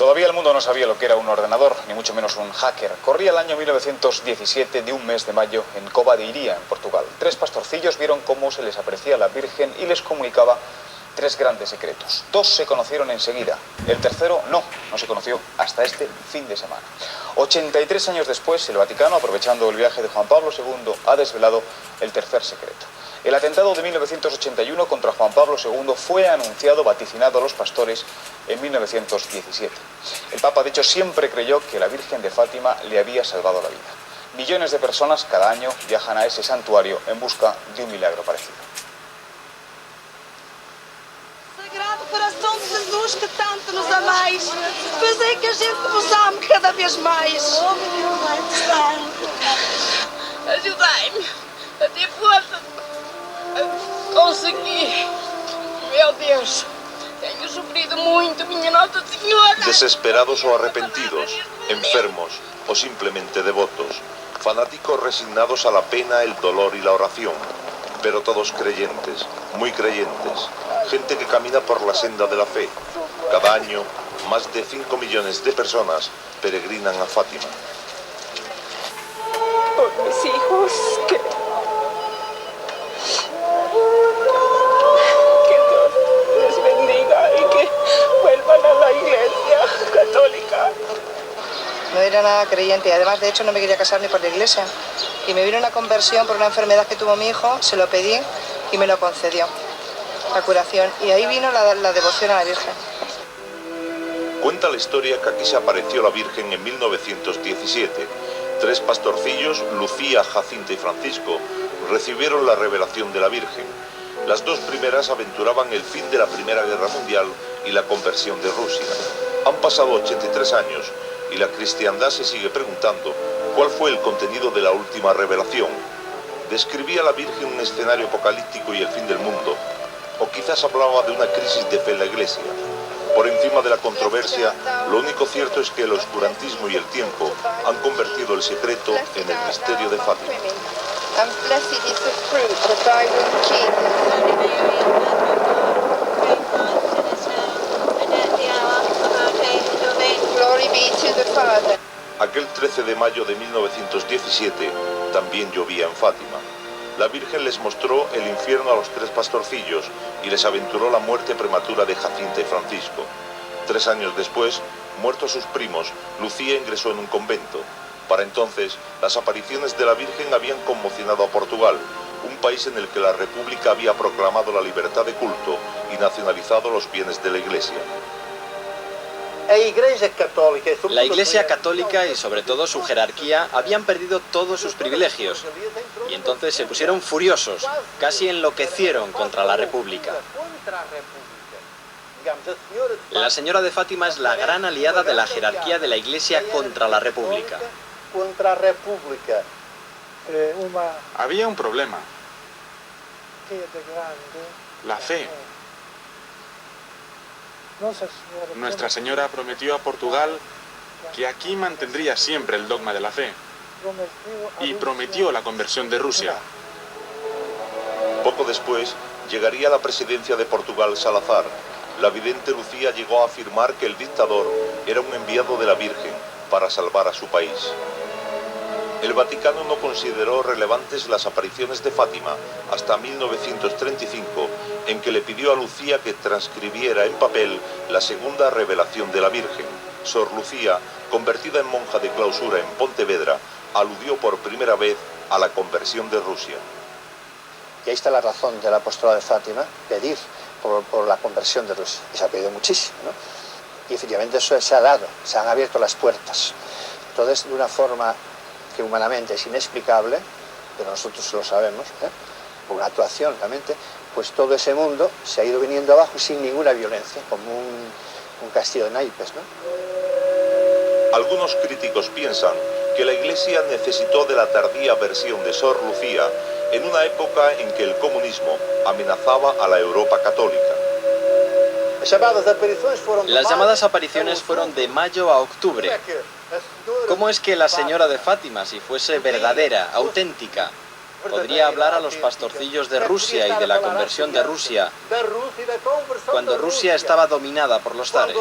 Todavía el mundo no sabía lo que era un ordenador, ni mucho menos un hacker. Corría el año 1917 de un mes de mayo en Cova de Iria, en Portugal. 3 pastorcillos vieron cómo se les aparecía la Virgen y les comunicaba 3 grandes secretos. 2 se conocieron enseguida, el tercero no se conoció hasta este fin de semana. 83 años después, el Vaticano, aprovechando el viaje de Juan Pablo II, ha desvelado el tercer secreto. El atentado de 1981 contra Juan Pablo II fue anunciado, vaticinado a los pastores en 1917. El Papa, de hecho, siempre creyó que la Virgen de Fátima le había salvado la vida. Millones de personas cada año viajan a ese santuario en busca de un milagro parecido. Sagrado coração de Jesus, que tanto nos amais, fazei que a gente vos ame cada vez mais. Oh, meu Pai Santo, ajudai-me a ter força a conseguir. Meu Deus, tenho sofrido muito, minha Nossa Senhora. Desesperados o arrepentidos, enfermos o simplemente devotos, fanáticos resignados a la pena, el dolor y la oración, pero todos creyentes, muy creyentes, gente que camina por la senda de la fe. Cada año, más de 5 millones de personas peregrinan a Fátima. Por mis hijos, que Dios les bendiga y que vuelvan a la Iglesia Católica. No era nada creyente y además, de hecho, no me quería casar ni por la iglesia. Y me vino una conversión por una enfermedad que tuvo mi hijo, se lo pedí y me lo concedió, la curación. Y ahí vino la devoción a la Virgen. Cuenta la historia que aquí se apareció la Virgen en 1917. 3 pastorcillos, Lucía, Jacinta y Francisco, recibieron la revelación de la Virgen. Las 2 primeras aventuraban el fin de la Primera Guerra Mundial y la conversión de Rusia. Han pasado 83 años y la cristiandad se sigue preguntando cuál fue el contenido de la última revelación. ¿Describía la Virgen un escenario apocalíptico y el fin del mundo? ¿O quizás hablaba de una crisis de fe en la Iglesia? Por encima de la controversia, lo único cierto es que el oscurantismo y el tiempo han convertido el secreto en el misterio de Fátima. Aquel 13 de mayo de 1917 también llovía en Fátima. La Virgen les mostró el infierno a los 3 pastorcillos y les aventuró la muerte prematura de Jacinta y Francisco. 3 años después, muertos sus primos, Lucía ingresó en un convento. Para entonces, las apariciones de la Virgen habían conmocionado a Portugal, un país en el que la República había proclamado la libertad de culto y nacionalizado los bienes de la Iglesia. La Iglesia Católica y sobre todo su jerarquía habían perdido todos sus privilegios y entonces se pusieron furiosos, casi enloquecieron contra la República. La Señora de Fátima es la gran aliada de la jerarquía de la Iglesia contra la República. Había un problema. La fe. Nuestra Señora prometió a Portugal que aquí mantendría siempre el dogma de la fe y prometió la conversión de Rusia. Poco después llegaría a la presidencia de Portugal Salazar. La vidente Lucía llegó a afirmar que el dictador era un enviado de la Virgen para salvar a su país. El Vaticano no consideró relevantes las apariciones de Fátima hasta 1935, en que le pidió a Lucía que transcribiera en papel la segunda revelación de la Virgen. Sor Lucía, convertida en monja de clausura en Pontevedra, aludió por primera vez a la conversión de Rusia. Y ahí está la razón del apostolado de Fátima, pedir por la conversión de Rusia. Y se ha pedido muchísimo, ¿no? Y efectivamente eso se ha dado, se han abierto las puertas. Entonces, de una forma que humanamente es inexplicable, pero nosotros lo sabemos, por una actuación realmente, pues todo ese mundo se ha ido viniendo abajo sin ninguna violencia, como un castillo de naipes, ¿no? Algunos críticos piensan que la Iglesia necesitó de la tardía versión de Sor Lucía en una época en que el comunismo amenazaba a la Europa católica. Las llamadas apariciones fueron de mayo a octubre. ¿Cómo es que la Señora de Fátima, si fuese verdadera, auténtica, Podría hablar a los pastorcillos de Rusia y de la conversión de Rusia, cuando Rusia estaba dominada por los zares.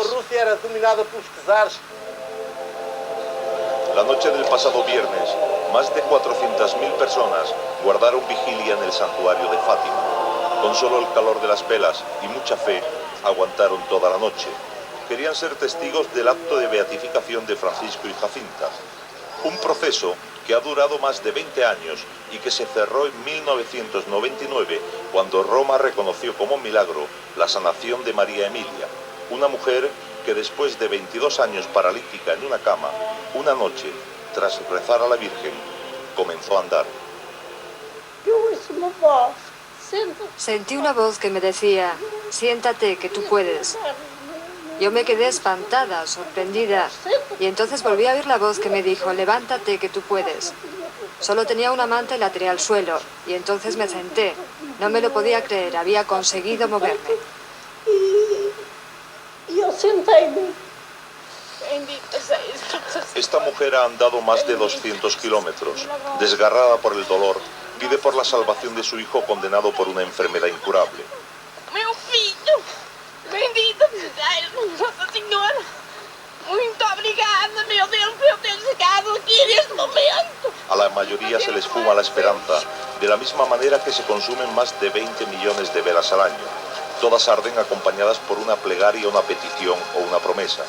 La noche del pasado viernes, más de 400.000 personas guardaron vigilia en el santuario de Fátima. Con solo el calor de las velas y mucha fe, aguantaron toda la noche. Querían ser testigos del acto de beatificación de Francisco y Jacinta. Un proceso que ha durado más de 20 años y que se cerró en 1999, cuando Roma reconoció como milagro la sanación de María Emilia, una mujer que después de 22 años paralítica en una cama, una noche, tras rezar a la Virgen, comenzó a andar. Sentí una voz que me decía, siéntate, que tú puedes. Yo me quedé espantada, sorprendida, y entonces volví a oír la voz que me dijo, levántate, que tú puedes. Solo tenía una manta y la tiré al suelo, y entonces me senté. No me lo podía creer, había conseguido moverme. Esta mujer ha andado más de 200 kilómetros. Desgarrada por el dolor, pide por la salvación de su hijo condenado por una enfermedad incurable. Meu filho, bendito seja Nossa Senhora. Muito obrigada, meu Deus, por eu ter chegado aqui neste momento. A la mayoría se les fuma la esperanza, de la misma manera que se consumen más de 20 millones de velas al año. Todas arden acompañadas por una plegaria, una petición o una promesa.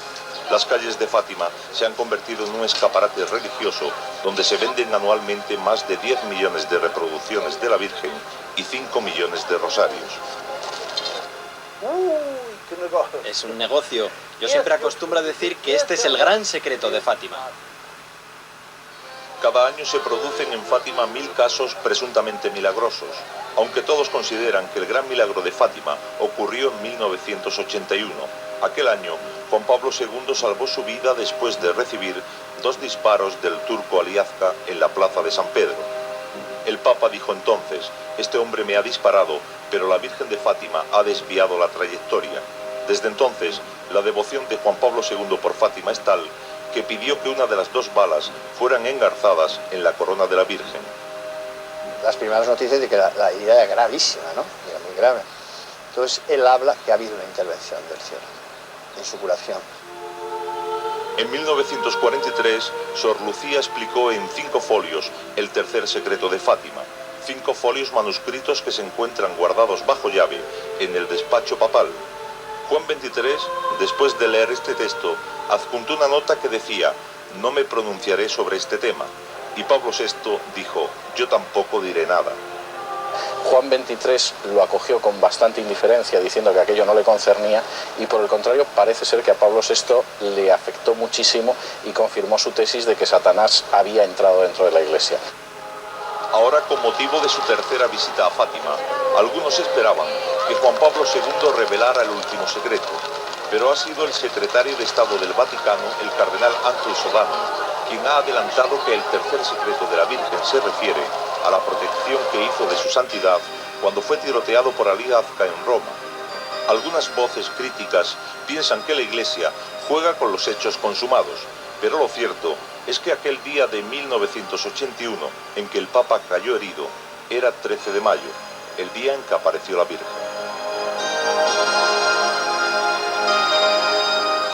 Las calles de Fátima se han convertido en un escaparate religioso donde se venden anualmente más de 10 millones de reproducciones de la Virgen y 5 millones de rosarios. Es un negocio. Yo siempre acostumbro a decir que este es el gran secreto de Fátima. Cada año se producen en Fátima 1000 casos presuntamente milagrosos, aunque todos consideran que el gran milagro de Fátima ocurrió en 1981. Aquel año, Juan Pablo II salvó su vida después de recibir 2 disparos del turco Aliazka en la plaza de San Pedro. El Papa dijo entonces, este hombre me ha disparado, pero la Virgen de Fátima ha desviado la trayectoria. Desde entonces, la devoción de Juan Pablo II por Fátima es tal que pidió que una de las 2 balas fueran engarzadas en la corona de la Virgen. Las primeras noticias de que la herida era gravísima, ¿no? Era muy grave. Entonces él habla que ha habido una intervención del cielo en su curación. En 1943, Sor Lucía explicó en 5 folios el tercer secreto de Fátima. 5 folios manuscritos que se encuentran guardados bajo llave en el despacho papal. Juan XXIII, después de leer este texto, adjuntó una nota que decía, no me pronunciaré sobre este tema. Y Pablo VI dijo, yo tampoco diré nada. Juan XXIII lo acogió con bastante indiferencia, diciendo que aquello no le concernía, y por el contrario parece ser que a Pablo VI le afectó muchísimo y confirmó su tesis de que Satanás había entrado dentro de la Iglesia. Ahora, con motivo de su tercera visita a Fátima, algunos esperaban que Juan Pablo II revelara el último secreto, pero ha sido el secretario de Estado del Vaticano, el cardenal Ángel Sodano, quien ha adelantado que el tercer secreto de la Virgen se refiere a la protección que hizo de su santidad cuando fue tiroteado por Aliazka en Roma. Algunas voces críticas piensan que la Iglesia juega con los hechos consumados, pero lo cierto es que aquel día de 1981 en que el Papa cayó herido era 13 de mayo, el día en que apareció la Virgen.